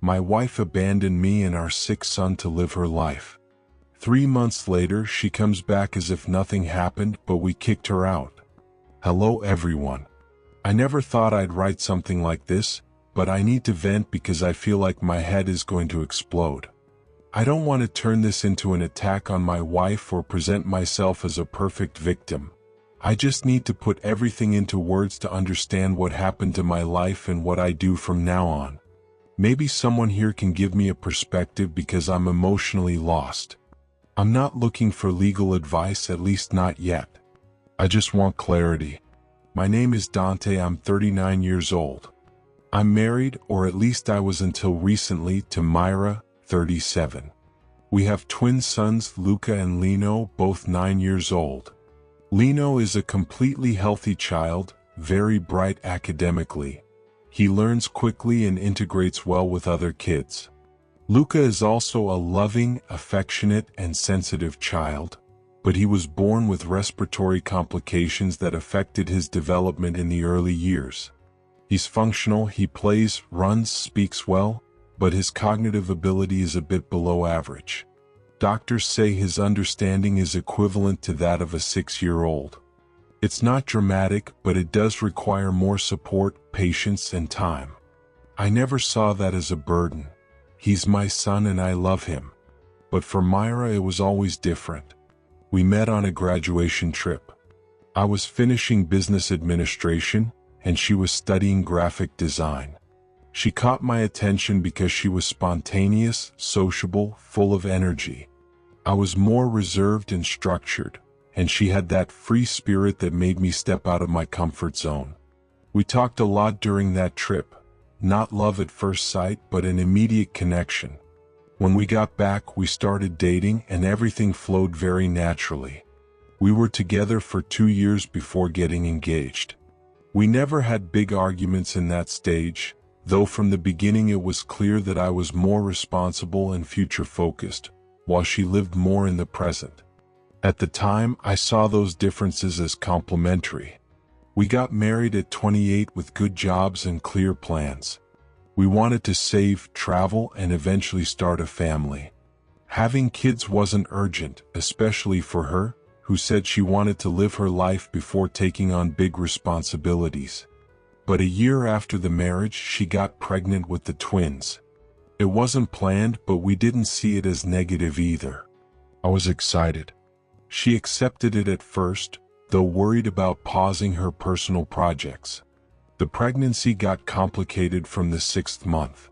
My wife abandoned me and our sick son to live her life. 3 months later, she comes back as if nothing happened, but we kicked her out. Hello everyone. I never thought I'd write something like this, but I need to vent because I feel like my head is going to explode. I don't want to turn this into an attack on my wife or present myself as a perfect victim. I just need to put everything into words to understand what happened to my life and what I do from now on. Maybe someone here can give me a perspective because I'm emotionally lost. I'm not looking for legal advice, at least not yet. I just want clarity. My name is Dante, I'm 39 years old. I'm married, or at least I was until recently, to Myra, 37. We have twin sons, Luca and Lino, both 9 years old. Lino is a completely healthy child, very bright academically. He learns quickly and integrates well with other kids. Luca is also a loving, affectionate, and sensitive child, but he was born with respiratory complications that affected his development in the early years. He's functional, he plays, runs, speaks well, but his cognitive ability is a bit below average. Doctors say his understanding is equivalent to that of a 6-year-old. It's not dramatic, but it does require more support, patience, and time. I never saw that as a burden. He's my son and I love him. But for Myra it was always different. We met on a graduation trip. I was finishing business administration, and she was studying graphic design. She caught my attention because she was spontaneous, sociable, full of energy. I was more reserved and structured, and she had that free spirit that made me step out of my comfort zone. We talked a lot during that trip. Not love at first sight, but an immediate connection. When we got back, we started dating and everything flowed very naturally. We were together for 2 years before getting engaged. We never had big arguments in that stage, though from the beginning it was clear that I was more responsible and future-focused, while she lived more in the present. At the time, I saw those differences as complementary. We got married at 28 with good jobs and clear plans. We wanted to save, travel, and eventually start a family. Having kids wasn't urgent, especially for her, who said she wanted to live her life before taking on big responsibilities. But a year after the marriage, she got pregnant with the twins. It wasn't planned, but we didn't see it as negative either. I was excited. She accepted it at first, though worried about pausing her personal projects. The pregnancy got complicated from the 6th month.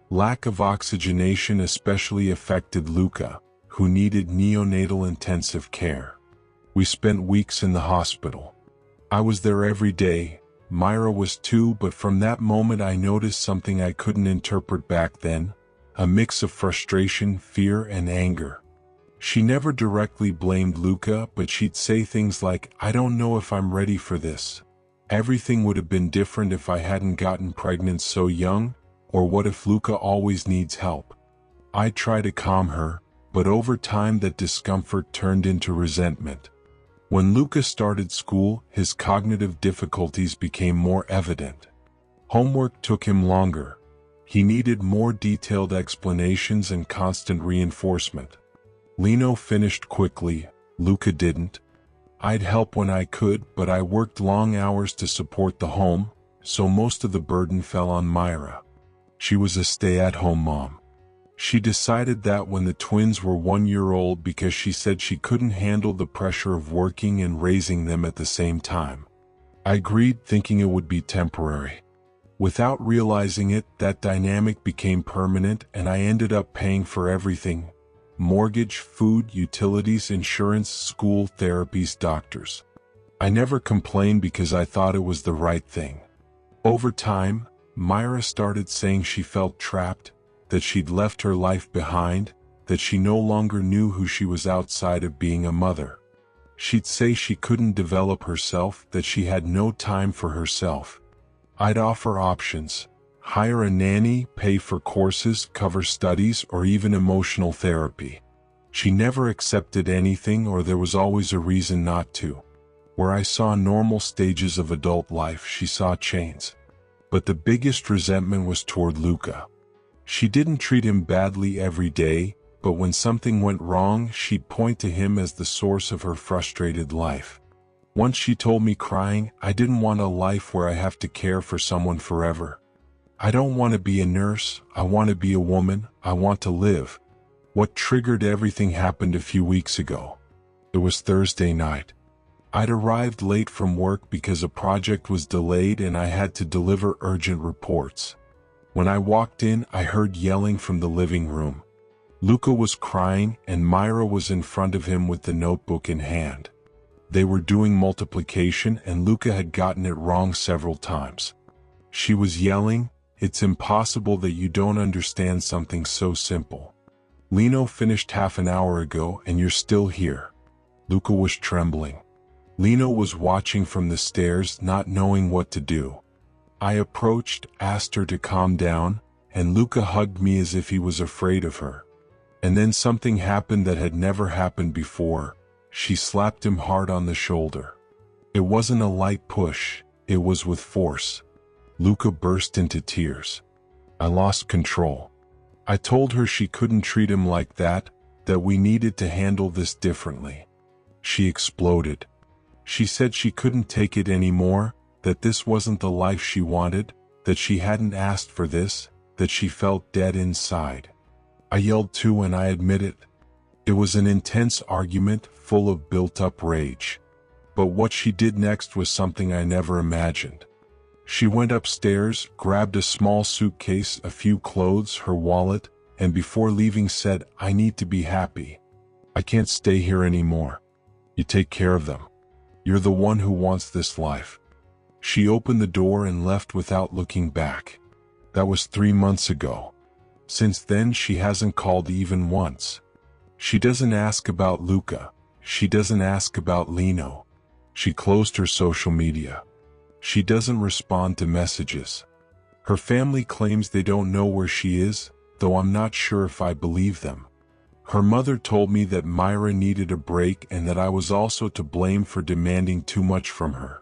Lack of oxygenation especially affected Luca, who needed neonatal intensive care. We spent weeks in the hospital. I was there every day. Myra was too, but from that moment I noticed something I couldn't interpret back then, a mix of frustration, fear, and anger. She never directly blamed Luca, but she'd say things like, "I don't know if I'm ready for this. Everything would have been different if I hadn't gotten pregnant so young," or "What if Luca always needs help?" I tried to calm her, but over time that discomfort turned into resentment. When Luca started school, his cognitive difficulties became more evident. Homework took him longer. He needed more detailed explanations and constant reinforcement. Lino finished quickly, Luca didn't. I'd help when I could, but I worked long hours to support the home, so most of the burden fell on Myra. She was a stay-at-home mom. She decided that when the twins were 1 year old because she said she couldn't handle the pressure of working and raising them at the same time. I agreed, thinking it would be temporary. Without realizing it, that dynamic became permanent and I ended up paying for everything: mortgage, food, utilities, insurance, school, therapies, doctors. I never complained because I thought it was the right thing. Over time, Myra started saying she felt trapped, that she'd left her life behind, that she no longer knew who she was outside of being a mother. She'd say she couldn't develop herself, that she had no time for herself. I'd offer options: hire a nanny, pay for courses, cover studies, or even emotional therapy. She never accepted anything, or there was always a reason not to. Where I saw normal stages of adult life, she saw chains. But the biggest resentment was toward Luca. She didn't treat him badly every day, but when something went wrong, she'd point to him as the source of her frustrated life. Once she told me crying, "I didn't want a life where I have to care for someone forever. I don't want to be a nurse, I want to be a woman, I want to live." What triggered everything happened a few weeks ago. It was Thursday night. I'd arrived late from work because a project was delayed and I had to deliver urgent reports. When I walked in, I heard yelling from the living room. Luca was crying and Myra was in front of him with the notebook in hand. They were doing multiplication and Luca had gotten it wrong several times. She was yelling, "It's impossible that you don't understand something so simple. Lino finished half an hour ago and you're still here." Luca was trembling. Lino was watching from the stairs, not knowing what to do. I approached, asked her to calm down, and Luca hugged me as if he was afraid of her. And then something happened that had never happened before. She slapped him hard on the shoulder. It wasn't a light push, it was with force. Luca burst into tears. I lost control. I told her she couldn't treat him like that we needed to handle this differently. She exploded. She said she couldn't take it anymore, that this wasn't the life she wanted, that she hadn't asked for this, that she felt dead inside. I yelled too, and I admit it. It was an intense argument full of built-up rage. But what she did next was something I never imagined. She went upstairs, grabbed a small suitcase, a few clothes, her wallet, and before leaving said, "I need to be happy. I can't stay here anymore. You take care of them. You're the one who wants this life." She opened the door and left without looking back. That was 3 months ago. Since then she hasn't called even once. She doesn't ask about Luca. She doesn't ask about Lino. She closed her social media. She doesn't respond to messages. Her family claims they don't know where she is, though I'm not sure if I believe them. Her mother told me that Myra needed a break and that I was also to blame for demanding too much from her.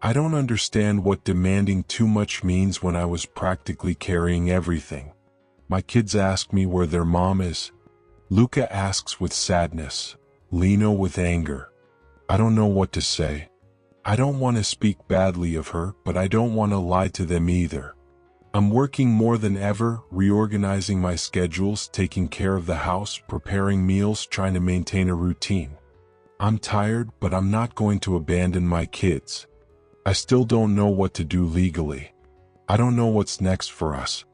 I don't understand what demanding too much means when I was practically carrying everything. My kids ask me where their mom is. Luca asks with sadness, Lino with anger. I don't know what to say. I don't want to speak badly of her, but I don't want to lie to them either. I'm working more than ever, reorganizing my schedules, taking care of the house, preparing meals, trying to maintain a routine. I'm tired, but I'm not going to abandon my kids. I still don't know what to do legally. I don't know what's next for us.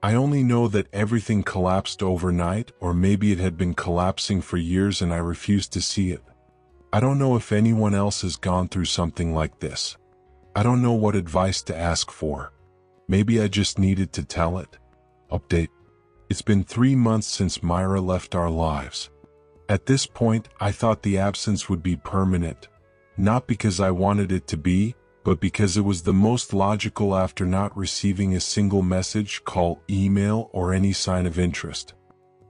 I only know that everything collapsed overnight, or maybe it had been collapsing for years and I refused to see it. I don't know if anyone else has gone through something like this. I don't know what advice to ask for. Maybe I just needed to tell it. Update. It's been 3 months since Myra left our lives. At this point, I thought the absence would be permanent. Not because I wanted it to be, but because it was the most logical after not receiving a single message, call, email, or any sign of interest.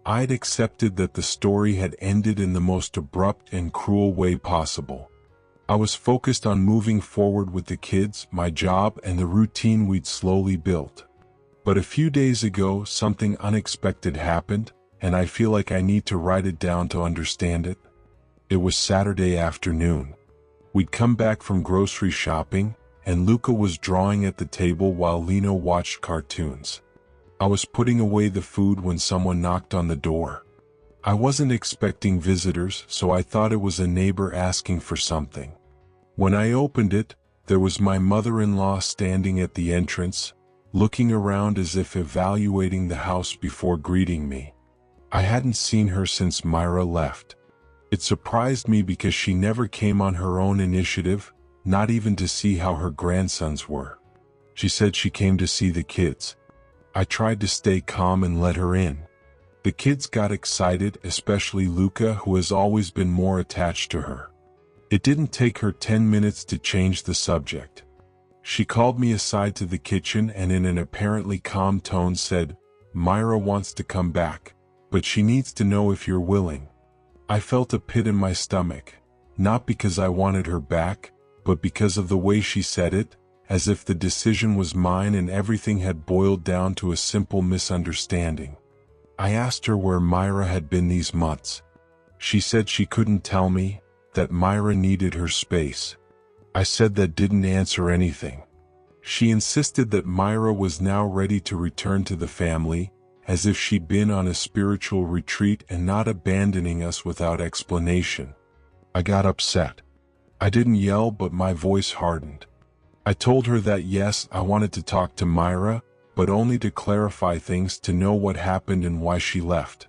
I'd accepted that the story had ended in the most abrupt and cruel way possible. I was focused on moving forward with the kids, my job, and the routine we'd slowly built. But a few days ago, something unexpected happened, and I feel like I need to write it down to understand it. It was Saturday afternoon. We'd come back from grocery shopping, and Luca was drawing at the table while Lino watched cartoons. I was putting away the food when someone knocked on the door. I wasn't expecting visitors, so I thought it was a neighbor asking for something. When I opened it, there was my mother-in-law standing at the entrance, looking around as if evaluating the house before greeting me. I hadn't seen her since Myra left. It surprised me because she never came on her own initiative, not even to see how her grandsons were. She said she came to see the kids. I tried to stay calm and let her in. The kids got excited, especially Luca, who has always been more attached to her. It didn't take her 10 minutes to change the subject. She called me aside to the kitchen and in an apparently calm tone said, "Myra wants to come back, but she needs to know if you're willing." I felt a pit in my stomach, not because I wanted her back, but because of the way she said it, as if the decision was mine and everything had boiled down to a simple misunderstanding. I asked her where Myra had been these months. She said she couldn't tell me, that Myra needed her space. I said that didn't answer anything. She insisted that Myra was now ready to return to the family, as if she'd been on a spiritual retreat and not abandoning us without explanation. I got upset. I didn't yell, but my voice hardened. I told her that yes, I wanted to talk to Myra, but only to clarify things, to know what happened and why she left.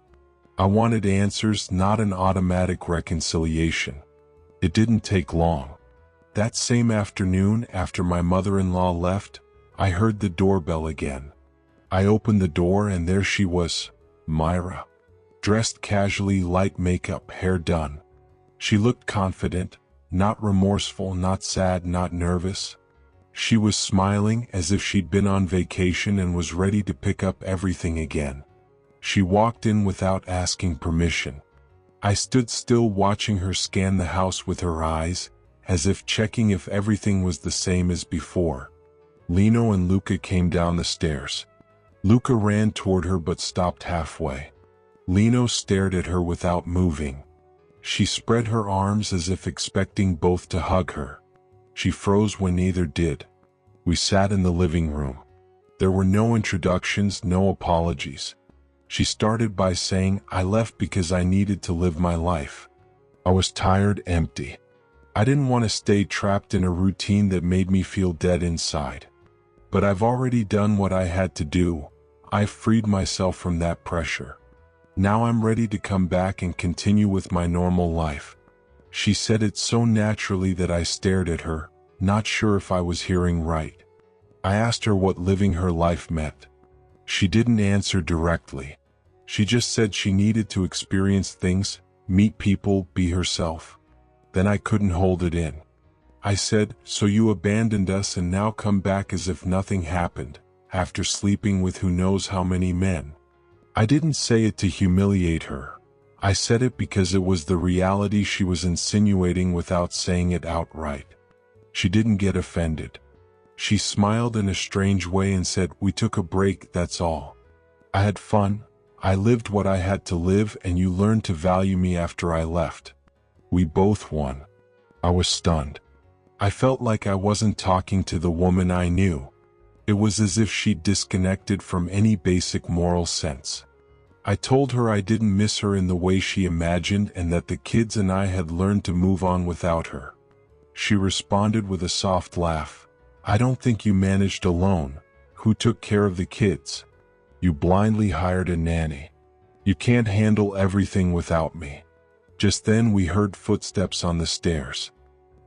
I wanted answers, not an automatic reconciliation. It didn't take long. That same afternoon, after my mother-in-law left, I heard the doorbell again. I opened the door and there she was, Myra. Dressed casually, light makeup, hair done. She looked confident, not remorseful, not sad, not nervous. She was smiling as if she'd been on vacation and was ready to pick up everything again. She walked in without asking permission. I stood still watching her scan the house with her eyes, as if checking if everything was the same as before. Lino and Luca came down the stairs. Luca ran toward her but stopped halfway. Lino stared at her without moving. She spread her arms as if expecting both to hug her. She froze when neither did. We sat in the living room. There were no introductions, no apologies. She started by saying, I left because I needed to live my life. I was tired, empty. I didn't want to stay trapped in a routine that made me feel dead inside. But I've already done what I had to do. I freed myself from that pressure. Now I'm ready to come back and continue with my normal life. She said it so naturally that I stared at her, not sure if I was hearing right. I asked her what living her life meant. She didn't answer directly. She just said she needed to experience things, meet people, be herself. Then I couldn't hold it in. I said, so you abandoned us and now come back as if nothing happened, after sleeping with who knows how many men. I didn't say it to humiliate her. I said it because it was the reality she was insinuating without saying it outright. She didn't get offended. She smiled in a strange way and said, we took a break, that's all. I had fun. I lived what I had to live and you learned to value me after I left. We both won. I was stunned. I felt like I wasn't talking to the woman I knew. It was as if she'd disconnected from any basic moral sense. I told her I didn't miss her in the way she imagined and that the kids and I had learned to move on without her. She responded with a soft laugh. I don't think you managed alone. Who took care of the kids? You blindly hired a nanny. You can't handle everything without me. Just then we heard footsteps on the stairs.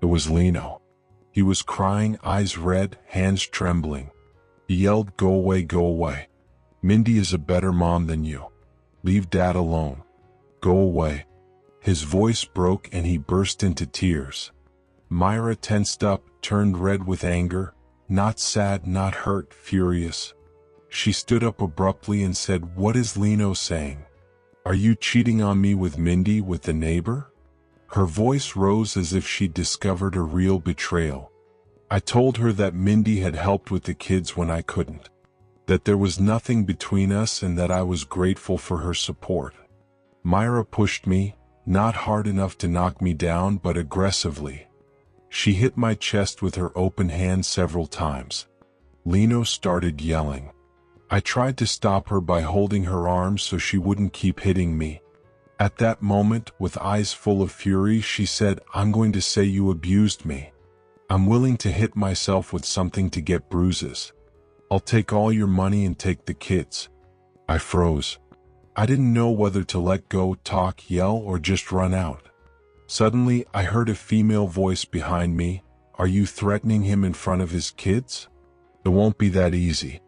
It was Lino. He was crying, eyes red, hands trembling. He yelled, go away, go away. Mindy is a better mom than you. Leave Dad alone. Go away. His voice broke and he burst into tears. Myra tensed up, turned red with anger, not sad, not hurt, furious. She stood up abruptly and said, what is Lino saying? Are you cheating on me with Mindy, with the neighbor? Her voice rose as if she'd discovered a real betrayal. I told her that Mindy had helped with the kids when I couldn't. That there was nothing between us and that I was grateful for her support. Myra pushed me, not hard enough to knock me down but aggressively. She hit my chest with her open hand several times. Lino started yelling. I tried to stop her by holding her arms so she wouldn't keep hitting me. At that moment, with eyes full of fury, she said, I'm going to say you abused me. I'm willing to hit myself with something to get bruises. I'll take all your money and take the kids. I froze. I didn't know whether to let go, talk, yell, or just run out. Suddenly, I heard a female voice behind me. Are you threatening him in front of his kids? It won't be that easy.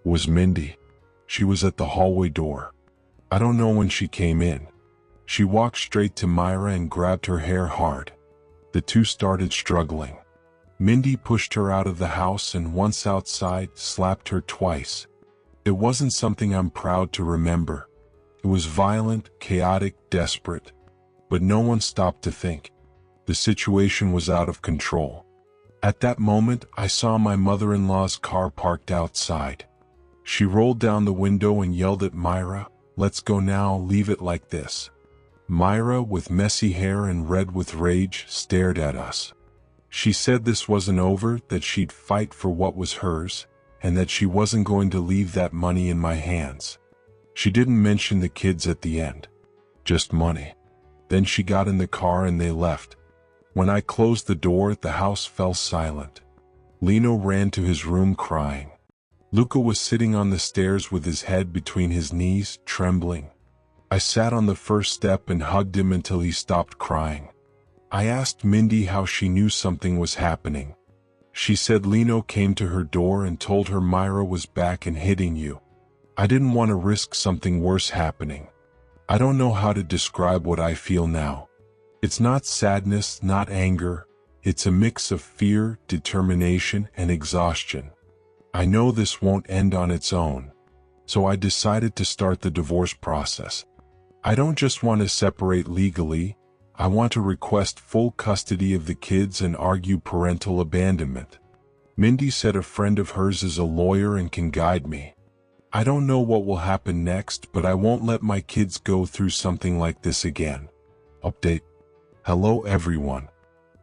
It was Mindy. She was at the hallway door. I don't know when she came in. She walked straight to Myra and grabbed her hair hard. The two started struggling. Mindy pushed her out of the house and once outside, slapped her twice. It wasn't something I'm proud to remember. It was violent, chaotic, desperate. But no one stopped to think. The situation was out of control. At that moment, I saw my mother-in-law's car parked outside. She rolled down the window and yelled at Myra, "Let's go now, leave it like this." Myra, with messy hair and red with rage, stared at us. She said this wasn't over, that she'd fight for what was hers, and that she wasn't going to leave that money in my hands. She didn't mention the kids at the end. Just money. Then she got in the car and they left. When I closed the door, the house fell silent. Lino ran to his room crying. Luca was sitting on the stairs with his head between his knees, trembling. I sat on the first step and hugged him until he stopped crying. I asked Mindy how she knew something was happening. She said Lino came to her door and told her Myra was back and hitting you. I didn't want to risk something worse happening. I don't know how to describe what I feel now. It's not sadness, not anger. It's a mix of fear, determination, and exhaustion. I know this won't end on its own, so I decided to start the divorce process. I don't just want to separate legally, I want to request full custody of the kids and argue parental abandonment. Mindy said a friend of hers is a lawyer and can guide me. I don't know what will happen next, but I won't let my kids go through something like this again. Update. Hello everyone.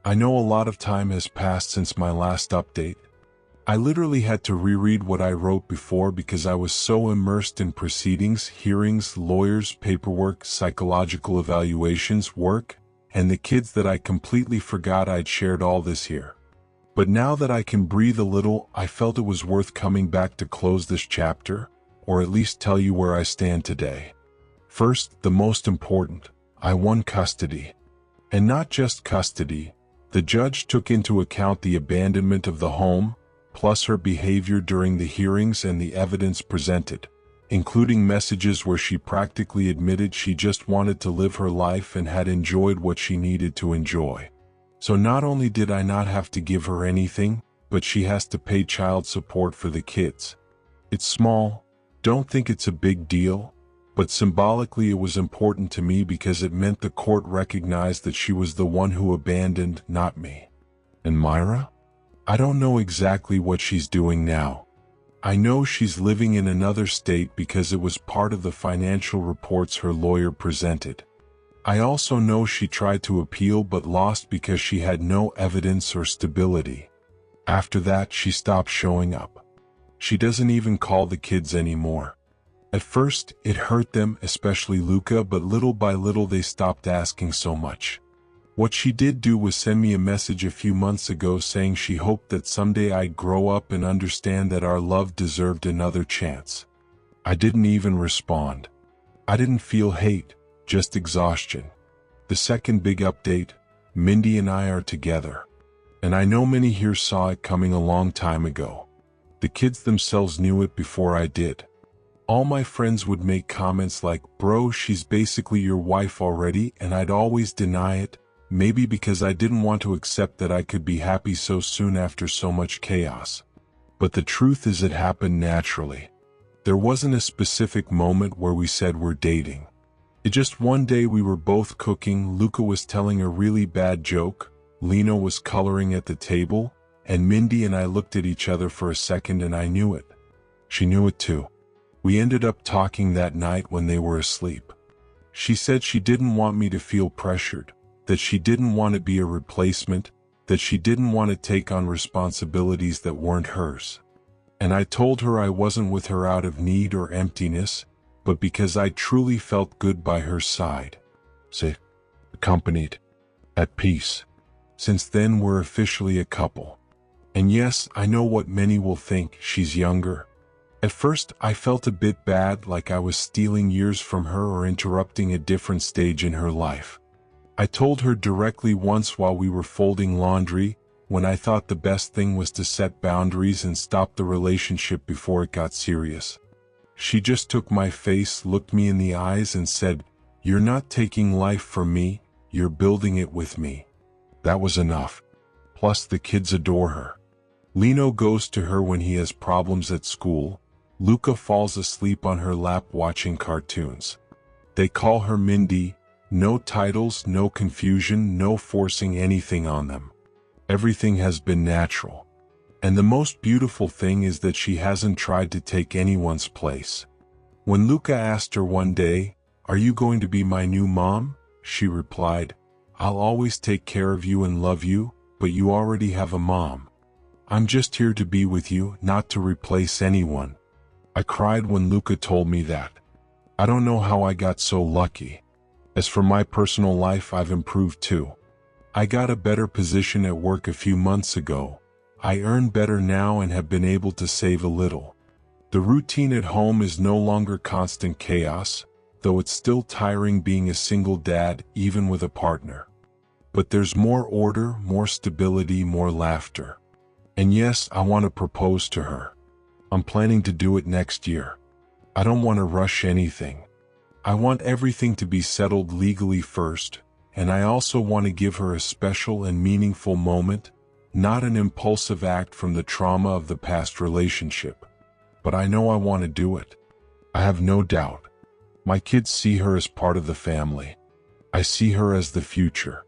I know a lot of time has passed since my last update. I literally had to reread what I wrote before because I was so immersed in proceedings, hearings, lawyers, paperwork, psychological evaluations, work, and the kids that I completely forgot I'd shared all this here. But now that I can breathe a little, I felt it was worth coming back to close this chapter, or at least tell you where I stand today. First, the most important, I won custody. And not just custody, the judge took into account the abandonment of the home, plus her behavior during the hearings and the evidence presented, including messages where she practically admitted she just wanted to live her life and had enjoyed what she needed to enjoy. So not only did I not have to give her anything, but she has to pay child support for the kids. It's small, don't think it's a big deal, but symbolically it was important to me because it meant the court recognized that she was the one who abandoned, not me. And Myra? I don't know exactly what she's doing now. I know she's living in another state because it was part of the financial reports her lawyer presented. I also know she tried to appeal but lost because she had no evidence or stability. After that, she stopped showing up. She doesn't even call the kids anymore. At first, it hurt them, especially Luca, but little by little they stopped asking so much. What she did do was send me a message a few months ago saying she hoped that someday I'd grow up and understand that our love deserved another chance. I didn't even respond. I didn't feel hate, just exhaustion. The second big update, Mindy and I are together. And I know many here saw it coming a long time ago. The kids themselves knew it before I did. All my friends would make comments like, "Bro, she's basically your wife already," and I'd always deny it. Maybe because I didn't want to accept that I could be happy so soon after so much chaos. But the truth is it happened naturally. There wasn't a specific moment where we said we're dating. It just one day we were both cooking, Luca was telling a really bad joke, Lino was coloring at the table, and Mindy and I looked at each other for a second and I knew it. She knew it too. We ended up talking that night when they were asleep. She said she didn't want me to feel pressured, that she didn't want to be a replacement, that she didn't want to take on responsibilities that weren't hers. And I told her I wasn't with her out of need or emptiness, but because I truly felt good by her side. Safe, accompanied, at peace. Since then we're officially a couple. And yes, I know what many will think, she's younger. At first I felt a bit bad, like I was stealing years from her or interrupting a different stage in her life. I told her directly once while we were folding laundry, when I thought the best thing was to set boundaries and stop the relationship before it got serious. She just took my face, looked me in the eyes and said, "You're not taking life from me, you're building it with me." That was enough. Plus the kids adore her. Lino goes to her when he has problems at school. Luca falls asleep on her lap watching cartoons. They call her Mindy. No titles, no confusion, no forcing anything on them. Everything has been natural. And the most beautiful thing is that she hasn't tried to take anyone's place. When Luca asked her one day, "Are you going to be my new mom?" she replied, "I'll always take care of you and love you, but you already have a mom. I'm just here to be with you, not to replace anyone." I cried when Luca told me that. I don't know how I got so lucky. As for my personal life, I've improved too. I got a better position at work a few months ago. I earn better now and have been able to save a little. The routine at home is no longer constant chaos, though it's still tiring being a single dad, even with a partner. But there's more order, more stability, more laughter. And yes, I want to propose to her. I'm planning to do it next year. I don't want to rush anything. I want everything to be settled legally first, and I also want to give her a special and meaningful moment, not an impulsive act from the trauma of the past relationship. But I know I want to do it. I have no doubt. My kids see her as part of the family. I see her as the future.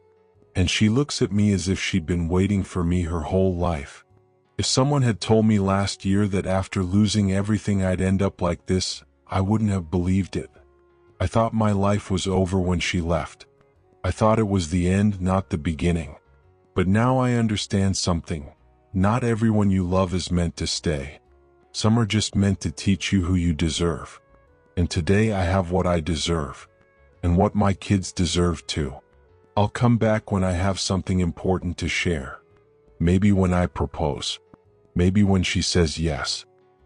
And she looks at me as if she'd been waiting for me her whole life. If someone had told me last year that after losing everything I'd end up like this, I wouldn't have believed it. I thought my life was over when she left. I thought it was the end, not the beginning. But now I understand something. Not everyone you love is meant to stay. Some are just meant to teach you who you deserve. And today I have what I deserve. And what my kids deserve too. I'll come back when I have something important to share. Maybe when I propose. Maybe when she says yes.